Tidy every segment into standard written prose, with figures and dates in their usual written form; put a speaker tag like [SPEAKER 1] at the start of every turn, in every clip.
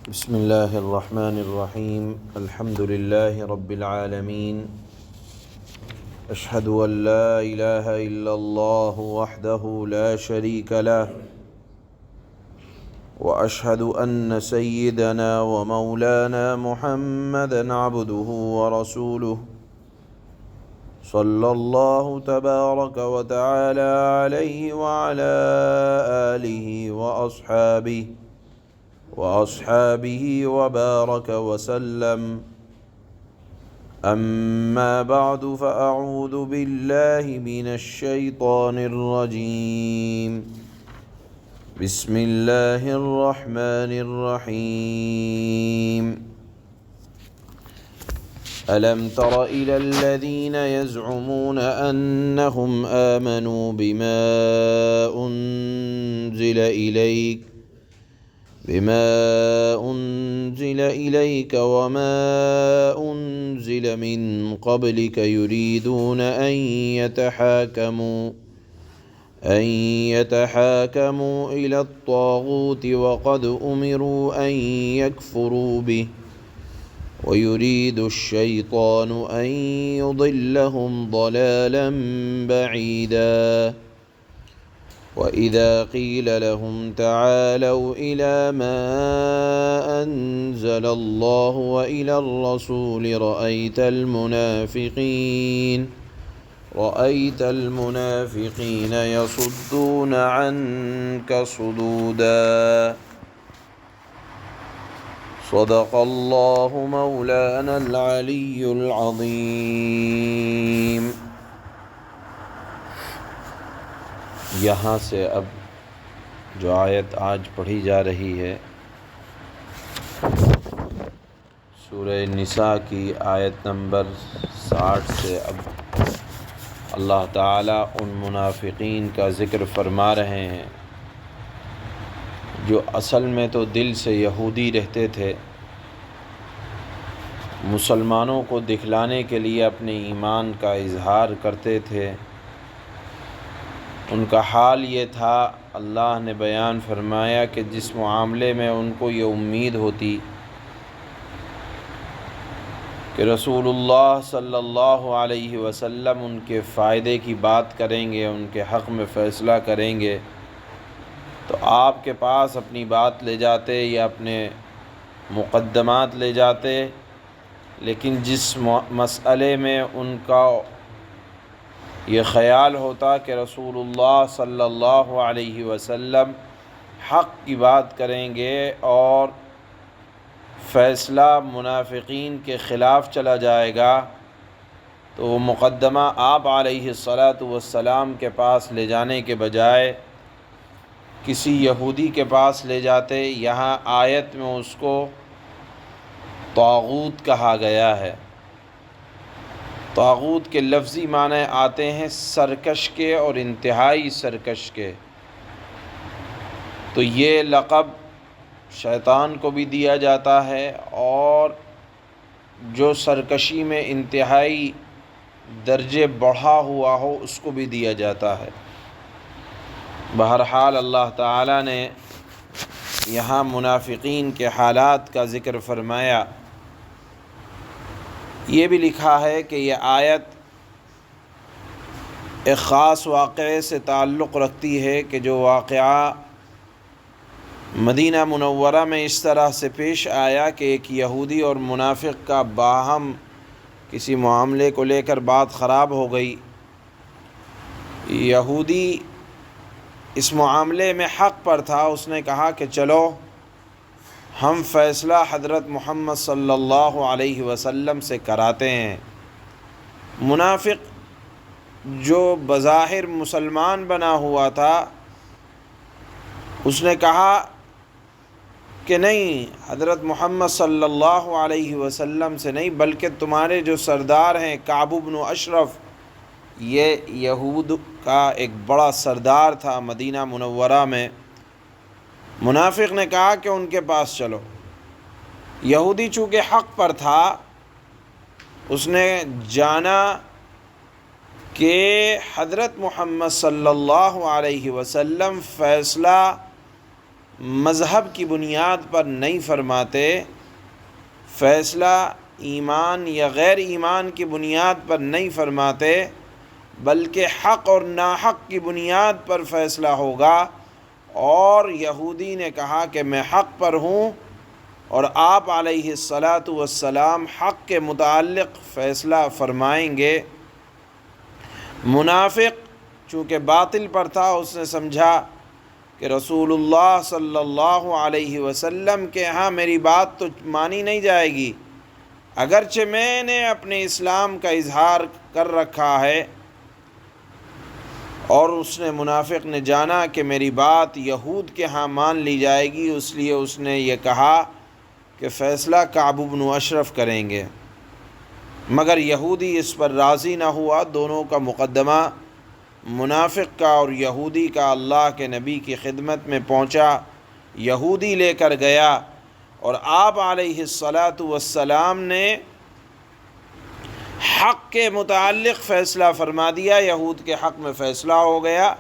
[SPEAKER 1] بسم اللہ الرحمن الرحیم الحمد للہ رب العالمین اشہد ان لا الہ الا اللہ وحدہ لا شریک لہ واشہد ان سیدنا ومولانا محمدا عبدہ ورسولہ صلی اللہ تبارک وتعالی علیہ وعلی آلہ وأصحابه وبارك وسلم أما بعد فأعوذ بالله من الشيطان الرجيم بسم الله الرحمن الرحيم ألم تر إلى الذين يزعمون أنهم آمنوا بما أنزل إليك وما أنزل من قبلك يريدون أن يتحاكموا إلى الطاغوت وقد أمروا أن يكفروا به ويريد الشيطان أن يضلهم ضلالا بعيدا وَإِذَا قِيلَ لَهُمْ تَعَالَوْا إِلَى مَا أَنزَلَ اللَّهُ وَإِلَى الرَّسُولِ رَأَيْتَ الْمُنَافِقِينَ يَصُدُّونَ عَنكَ صُدُودًا صدق اللہ مولانا العلی العظیم۔ یہاں سے اب جو آیت آج پڑھی جا رہی ہے سورہ نساء کی آیت نمبر 60 سے اب اللہ تعالیٰ ان منافقین کا ذکر فرما رہے ہیں جو اصل میں تو دل سے یہودی رہتے تھے، مسلمانوں کو دکھلانے کے لیے اپنے ایمان کا اظہار کرتے تھے۔ ان کا حال یہ تھا، اللہ نے بیان فرمایا کہ جس معاملے میں ان کو یہ امید ہوتی کہ رسول اللہ صلی اللہ علیہ وسلم ان کے فائدے کی بات کریں گے، ان کے حق میں فیصلہ کریں گے، تو آپ کے پاس اپنی بات لے جاتے یا اپنے مقدمات لے جاتے، لیکن جس مسئلے میں ان کا یہ خیال ہوتا کہ رسول اللہ صلی اللہ علیہ وسلم حق کی بات کریں گے اور فیصلہ منافقین کے خلاف چلا جائے گا، تو وہ مقدمہ آپ علیہ الصلاۃ کے پاس لے جانے کے بجائے کسی یہودی کے پاس لے جاتے۔ یہاں آیت میں اس کو طاغوت کہا گیا ہے۔ طاغوت کے لفظی معنی آتے ہیں سرکش کے اور انتہائی سرکش کے، تو یہ لقب شیطان کو بھی دیا جاتا ہے اور جو سرکشی میں انتہائی درجے بڑھا ہوا ہو اس کو بھی دیا جاتا ہے۔ بہرحال اللہ تعالیٰ نے یہاں منافقین کے حالات کا ذکر فرمایا۔ یہ بھی لکھا ہے کہ یہ آیت ایک خاص واقعے سے تعلق رکھتی ہے کہ جو واقعہ مدینہ منورہ میں اس طرح سے پیش آیا کہ ایک یہودی اور منافق کا باہم کسی معاملے کو لے کر بات خراب ہو گئی۔ یہودی اس معاملے میں حق پر تھا، اس نے کہا کہ چلو ہم فیصلہ حضرت محمد صلی اللہ علیہ وسلم سے کراتے ہیں۔ منافق جو بظاہر مسلمان بنا ہوا تھا اس نے کہا کہ نہیں، حضرت محمد صلی اللہ علیہ وسلم سے نہیں، بلکہ تمہارے جو سردار ہیں کعب بن اشرف، یہ یہود کا ایک بڑا سردار تھا مدینہ منورہ میں۔ منافق نے کہا کہ ان کے پاس چلو۔ یہودی چونکہ حق پر تھا، اس نے جانا کہ حضرت محمد صلی اللہ علیہ وسلم فیصلہ مذہب کی بنیاد پر نہیں فرماتے، فیصلہ ایمان یا غیر ایمان کی بنیاد پر نہیں فرماتے، بلکہ حق اور ناحق کی بنیاد پر فیصلہ ہوگا۔ اور یہودی نے کہا کہ میں حق پر ہوں، اور آپ علیہ الصلاۃ والسلام حق کے متعلق فیصلہ فرمائیں گے۔ منافق چونکہ باطل پر تھا، اس نے سمجھا کہ رسول اللہ صلی اللہ علیہ وسلم کے ہاں میری بات تو مانی نہیں جائے گی، اگرچہ میں نے اپنے اسلام کا اظہار کر رکھا ہے، اور اس نے منافق نے جانا کہ میری بات یہود کے ہاں مان لی جائے گی، اس لیے اس نے یہ کہا کہ فیصلہ کعب بن اشرف کریں گے، مگر یہودی اس پر راضی نہ ہوا۔ دونوں کا مقدمہ منافق کا اور یہودی کا اللہ کے نبی کی خدمت میں پہنچا۔ یہودی لے کر گیا اور آپ علیہ الصلاۃ والسلام نے حق کے متعلق فیصلہ فرما دیا، یہود کے حق میں فیصلہ ہو گیا۔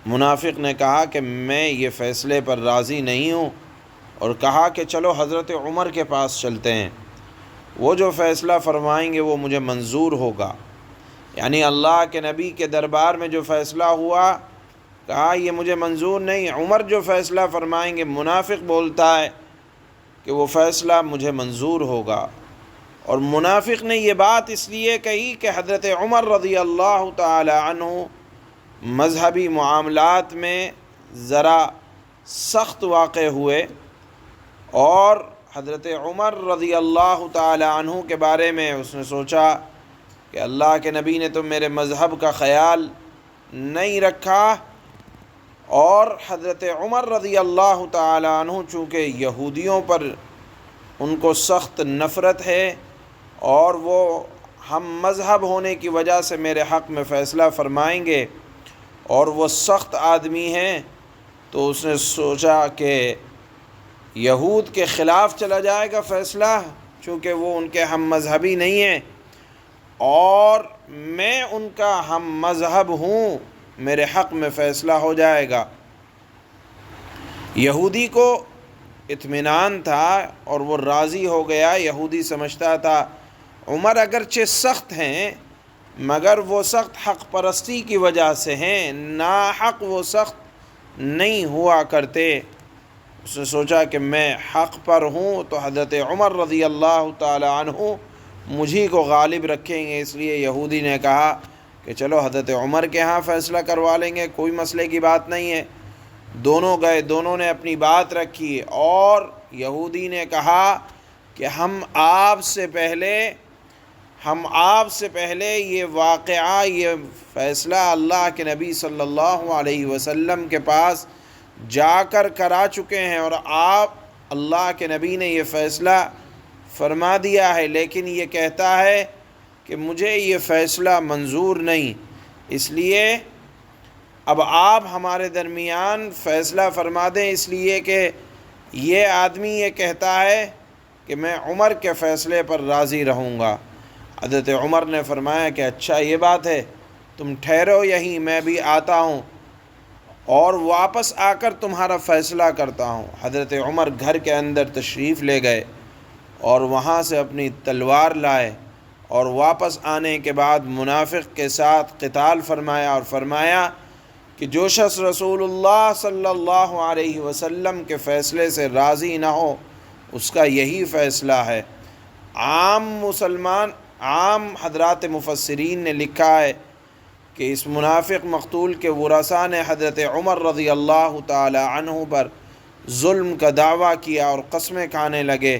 [SPEAKER 1] منافق نے کہا کہ میں یہ فیصلے پر راضی نہیں ہوں، اور کہا کہ چلو حضرت عمر کے پاس چلتے ہیں، وہ جو فیصلہ فرمائیں گے وہ مجھے منظور ہوگا۔ یعنی اللہ کے نبی کے دربار میں جو فیصلہ ہوا، کہا یہ مجھے منظور نہیں، عمر جو فیصلہ فرمائیں گے، منافق بولتا ہے کہ وہ فیصلہ مجھے منظور ہوگا۔ اور منافق نے یہ بات اس لیے کہی کہ حضرت عمر رضی اللہ تعالی عنہ مذہبی معاملات میں ذرا سخت واقع ہوئے، اور حضرت عمر رضی اللہ تعالی عنہ کے بارے میں اس نے سوچا کہ اللہ کے نبی نے تو میرے مذہب کا خیال نہیں رکھا، اور حضرت عمر رضی اللہ تعالی عنہ چونکہ یہودیوں پر ان کو سخت نفرت ہے، اور وہ ہم مذہب ہونے کی وجہ سے میرے حق میں فیصلہ فرمائیں گے، اور وہ سخت آدمی ہیں، تو اس نے سوچا کہ یہود کے خلاف چلا جائے گا فیصلہ، چونکہ وہ ان کے ہم مذہبی نہیں ہیں، اور میں ان کا ہم مذہب ہوں، میرے حق میں فیصلہ ہو جائے گا۔ یہودی کو اطمینان تھا اور وہ راضی ہو گیا۔ یہودی سمجھتا تھا عمر اگرچہ سخت ہیں، مگر وہ سخت حق پرستی کی وجہ سے ہیں، ناحق وہ سخت نہیں ہوا کرتے۔ اس نے سوچا کہ میں حق پر ہوں تو حضرت عمر رضی اللہ تعالی عنہ مجھی کو غالب رکھیں گے، اس لیے یہودی نے کہا کہ چلو حضرت عمر کے ہاں فیصلہ کروا لیں گے، کوئی مسئلے کی بات نہیں ہے۔ دونوں گئے، دونوں نے اپنی بات رکھی، اور یہودی نے کہا کہ ہم آپ سے پہلے یہ واقعہ، یہ فیصلہ اللہ کے نبی صلی اللہ علیہ وسلم کے پاس جا کر کرا چکے ہیں، اور آپ اللہ کے نبی نے یہ فیصلہ فرما دیا ہے، لیکن یہ کہتا ہے کہ مجھے یہ فیصلہ منظور نہیں، اس لیے اب آپ ہمارے درمیان فیصلہ فرما دیں، اس لیے کہ یہ آدمی یہ کہتا ہے کہ میں عمر کے فیصلے پر راضی رہوں گا۔ حضرت عمر نے فرمایا کہ اچھا یہ بات ہے، تم ٹھہرو یہیں، میں بھی آتا ہوں اور واپس آ کر تمہارا فیصلہ کرتا ہوں۔ حضرت عمر گھر کے اندر تشریف لے گئے اور وہاں سے اپنی تلوار لائے، اور واپس آنے کے بعد منافق کے ساتھ قتال فرمایا، اور فرمایا کہ جو شخص رسول اللہ صلی اللہ علیہ وسلم کے فیصلے سے راضی نہ ہو، اس کا یہی فیصلہ ہے۔ عام حضرات مفسرین نے لکھا ہے کہ اس منافق مقتول کے ورثاء نے حضرت عمر رضی اللہ تعالی عنہ پر ظلم کا دعویٰ کیا، اور قسمیں کھانے لگے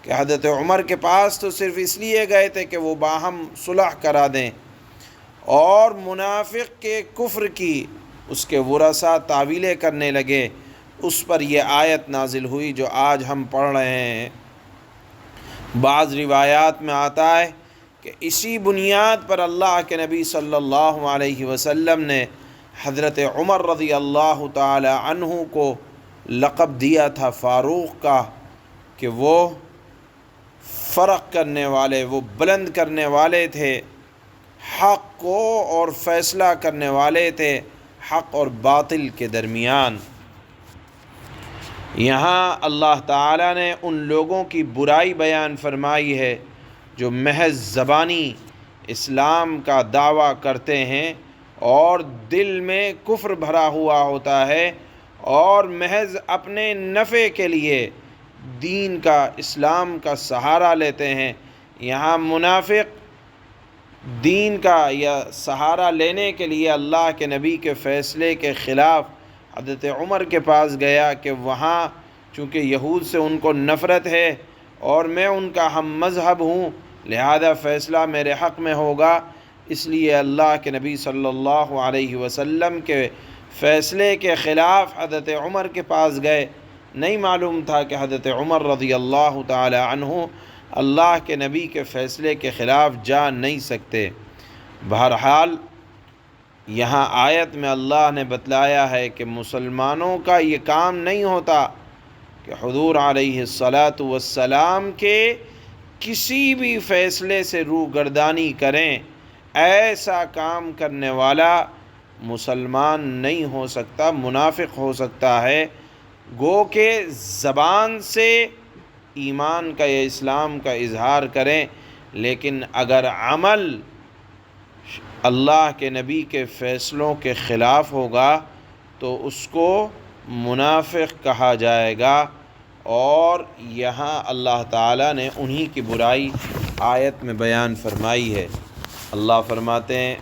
[SPEAKER 1] کہ حضرت عمر کے پاس تو صرف اس لیے گئے تھے کہ وہ باہم صلح کرا دیں، اور منافق کے کفر کی اس کے ورثاء تعویلیں کرنے لگے۔ اس پر یہ آیت نازل ہوئی جو آج ہم پڑھ رہے ہیں۔ بعض روایات میں آتا ہے کہ اسی بنیاد پر اللہ کے نبی صلی اللہ علیہ وسلم نے حضرت عمر رضی اللہ تعالی عنہ کو لقب دیا تھا فاروق کا، کہ وہ فرق کرنے والے، وہ بلند کرنے والے تھے حق کو، اور فیصلہ کرنے والے تھے حق اور باطل کے درمیان۔ یہاں اللہ تعالیٰ نے ان لوگوں کی برائی بیان فرمائی ہے جو محض زبانی اسلام کا دعویٰ کرتے ہیں اور دل میں کفر بھرا ہوا ہوتا ہے اور محض اپنے نفع کے لیے دین کا اسلام کا سہارا لیتے ہیں۔ یہاں منافق دین کا یا سہارا لینے کے لیے اللہ کے نبی کے فیصلے کے خلاف حضرت عمر کے پاس گیا کہ وہاں چونکہ یہود سے ان کو نفرت ہے اور میں ان کا ہم مذہب ہوں، لہذا فیصلہ میرے حق میں ہوگا، اس لیے اللہ کے نبی صلی اللہ علیہ وسلم کے فیصلے کے خلاف حضرت عمر کے پاس گئے۔ نہیں معلوم تھا کہ حضرت عمر رضی اللہ تعالی عنہ اللہ کے نبی کے فیصلے کے خلاف جا نہیں سکتے۔ بہرحال یہاں آیت میں اللہ نے بتلایا ہے کہ مسلمانوں کا یہ کام نہیں ہوتا کہ حضور علیہ الصلاۃ کے کسی بھی فیصلے سے روگردانی کریں۔ ایسا کام کرنے والا مسلمان نہیں ہو سکتا، منافق ہو سکتا ہے۔ گو کہ زبان سے ایمان کا یا اسلام کا اظہار کریں، لیکن اگر عمل اللہ کے نبی کے فیصلوں کے خلاف ہوگا تو اس کو منافق کہا جائے گا، اور یہاں اللہ تعالیٰ نے انہی کی برائی آیت میں بیان فرمائی ہے۔ اللہ فرماتے ہیں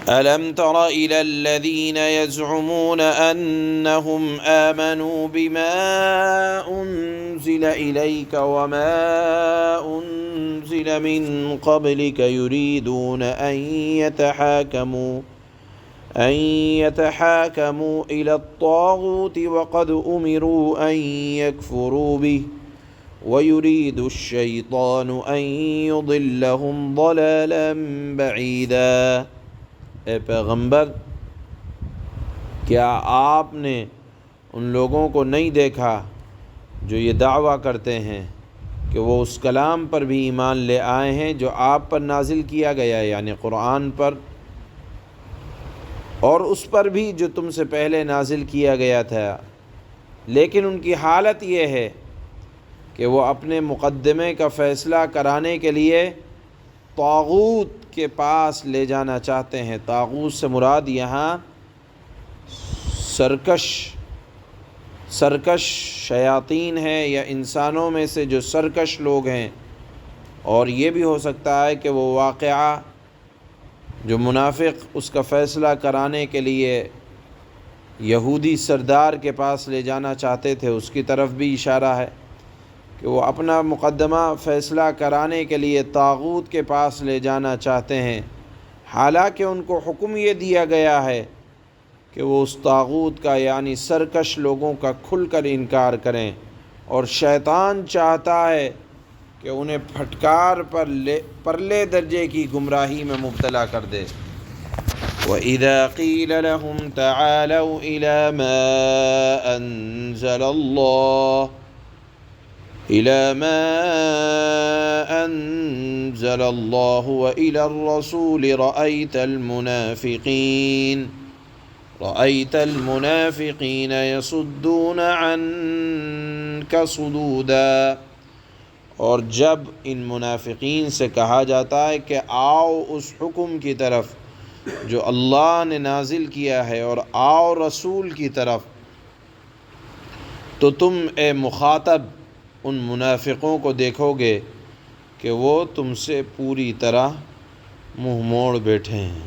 [SPEAKER 1] أَلَمْ تَرَ إِلَى الَّذِينَ يَزْعُمُونَ أَنَّهُمْ آمَنُوا بِمَا أُنزِلَ إِلَيْكَ وَمَا أُنزِلَ مِن قَبْلِكَ يُرِيدُونَ أَن يَتَحَاكَمُوا إِلَى الطَّاغُوتِ وَقَدْ أُمِرُوا أَن يَكْفُرُوا بِهِ وَيُرِيدُ الشَّيْطَانُ أَن يُضِلَّهُمْ ضَلَالًا بَعِيدًا۔ اے پیغمبر، کیا آپ نے ان لوگوں کو نہیں دیکھا جو یہ دعویٰ کرتے ہیں کہ وہ اس کلام پر بھی ایمان لے آئے ہیں جو آپ پر نازل کیا گیا ہے، یعنی قرآن پر، اور اس پر بھی جو تم سے پہلے نازل کیا گیا تھا، لیکن ان کی حالت یہ ہے کہ وہ اپنے مقدمے کا فیصلہ کرانے کے لیے طاغوت کے پاس لے جانا چاہتے ہیں۔ طاغوت سے مراد یہاں سرکش شیاطین ہیں یا انسانوں میں سے جو سرکش لوگ ہیں، اور یہ بھی ہو سکتا ہے کہ وہ واقعہ جو منافق اس کا فیصلہ کرانے کے لیے یہودی سردار کے پاس لے جانا چاہتے تھے، اس کی طرف بھی اشارہ ہے کہ وہ اپنا مقدمہ فیصلہ کرانے کے لیے طاغوت کے پاس لے جانا چاہتے ہیں، حالانکہ ان کو حکم یہ دیا گیا ہے کہ وہ اس طاغوت کا یعنی سرکش لوگوں کا کھل کر انکار کریں، اور شیطان چاہتا ہے کہ انہیں پھٹکار پر پرلے درجے کی گمراہی میں مبتلا کر دے۔ وَإِذَا قِيلَ لَهُمْ تَعَالَوْا إِلَى مَا أَنزَلَ اللَّهُ وَإِلَى الرَّسُولِ رَأَيْتَ الْمُنَافِقِينَ يَصُدُّونَ عَنْكَ صُدُودًا۔ اور جب ان منافقین سے کہا جاتا ہے کہ آؤ اس حکم کی طرف جو اللہ نے نازل کیا ہے اور آؤ رسول کی طرف، تو تم اے مخاطب ان منافقوں کو دیکھو گے کہ وہ تم سے پوری طرح منہ موڑ بیٹھے ہیں۔